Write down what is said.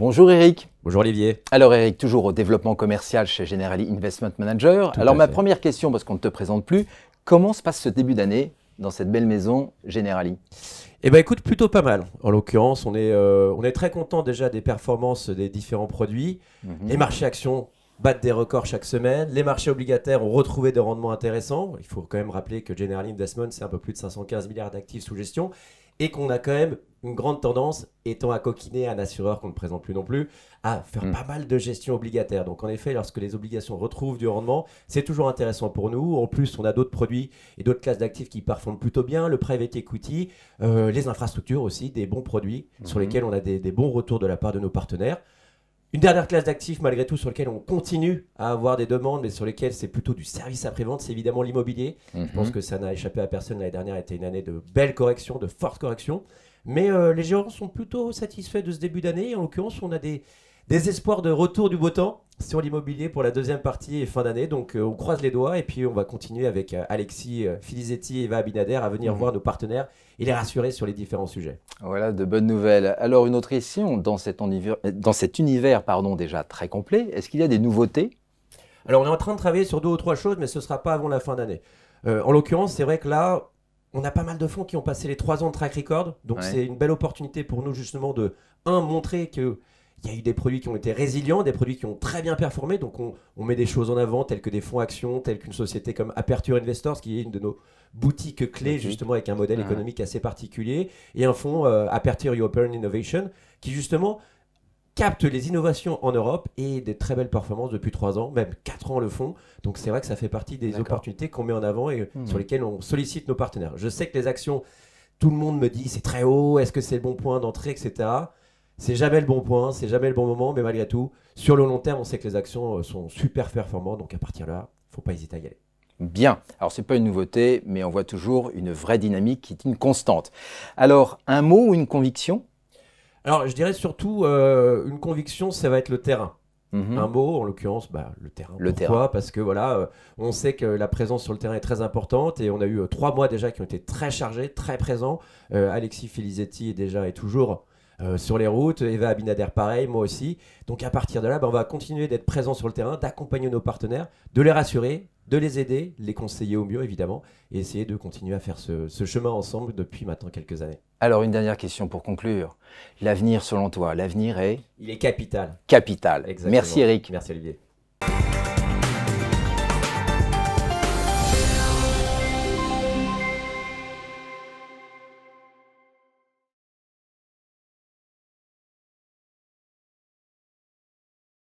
Bonjour Eric. Bonjour Olivier. Alors Eric, toujours au développement commercial chez Generali Investment Manager. Alors ma première question, parce qu'on ne te présente plus, comment se passe ce début d'année dans cette belle maison Generali? Eh ben écoute, plutôt pas mal. En l'occurrence, on est très content déjà des performances des différents produits. Les marchés actions battent des records chaque semaine. Les marchés obligataires ont retrouvé des rendements intéressants. Il faut quand même rappeler que Generali Investment, c'est un peu plus de 515 milliards d'actifs sous gestion et qu'on a quand même une grande tendance, étant à coquiner un assureur qu'on ne présente plus non plus, à faire pas mal de gestion obligataire. Donc en effet, lorsque les obligations retrouvent du rendement, c'est toujours intéressant pour nous. En plus, on a d'autres produits et d'autres classes d'actifs qui performent plutôt bien. Le private equity, les infrastructures aussi, des bons produits sur lesquels on a des bons retours de la part de nos partenaires. Une dernière classe d'actifs, malgré tout, sur laquelle on continue à avoir des demandes, mais sur lesquelles c'est plutôt du service après-vente, c'est évidemment l'immobilier. Je pense que ça n'a échappé à personne. L'année dernière a été une année de belles corrections, de fortes corrections. Mais les gérants sont plutôt satisfaits de ce début d'année. En l'occurrence, on a des espoirs de retour du beau temps sur l'immobilier pour la deuxième partie et fin d'année. Donc on croise les doigts et puis on va continuer avec Alexis Filisetti et Eva Abinader à venir voir nos partenaires et les rassurer sur les différents sujets. Voilà, de bonnes nouvelles. Alors une autre question, dans cet univers déjà très complet, est-ce qu'il y a des nouveautés? Alors on est en train de travailler sur 2 ou 3 choses, mais ce ne sera pas avant la fin d'année. En l'occurrence, c'est vrai que là, on a pas mal de fonds qui ont passé les 3 ans de track record. Donc c'est une belle opportunité pour nous justement de, montrer que il y a eu des produits qui ont été résilients, des produits qui ont très bien performé. Donc on met des choses en avant, telles que des fonds actions, telles qu'une société comme Aperture Investors, qui est une de nos boutiques clés, justement avec un modèle économique assez particulier, et un fonds Aperture European Innovation, qui justement capte les innovations en Europe et des très belles performances depuis 3 ans, même 4 ans le font. Donc c'est vrai que ça fait partie des opportunités qu'on met en avant et sur lesquelles on sollicite nos partenaires. Je sais que les actions, tout le monde me dit c'est très haut, est-ce que c'est le bon point d'entrée, etc. C'est jamais le bon point, c'est jamais le bon moment, mais malgré tout, sur le long terme, on sait que les actions sont super performantes, donc à partir de là, il ne faut pas hésiter à y aller. Bien, alors ce n'est pas une nouveauté, mais on voit toujours une vraie dynamique qui est une constante. Alors, un mot ou une conviction? Alors, je dirais surtout une conviction, ça va être le terrain. Un mot, en l'occurrence, le terrain. Pourquoi? Parce que voilà, on sait que la présence sur le terrain est très importante et on a eu 3 mois déjà qui ont été très chargés, très présents. Alexis Filisetti est toujours sur les routes, Eva Abinader pareil, moi aussi. Donc à partir de là, on va continuer d'être présent sur le terrain, d'accompagner nos partenaires, de les rassurer, de les aider, les conseiller au mieux évidemment, et essayer de continuer à faire ce chemin ensemble depuis maintenant quelques années. Alors une dernière question pour conclure. L'avenir selon toi, l'avenir est? Il est capital. Capital. Exactement. Merci Eric. Merci Olivier.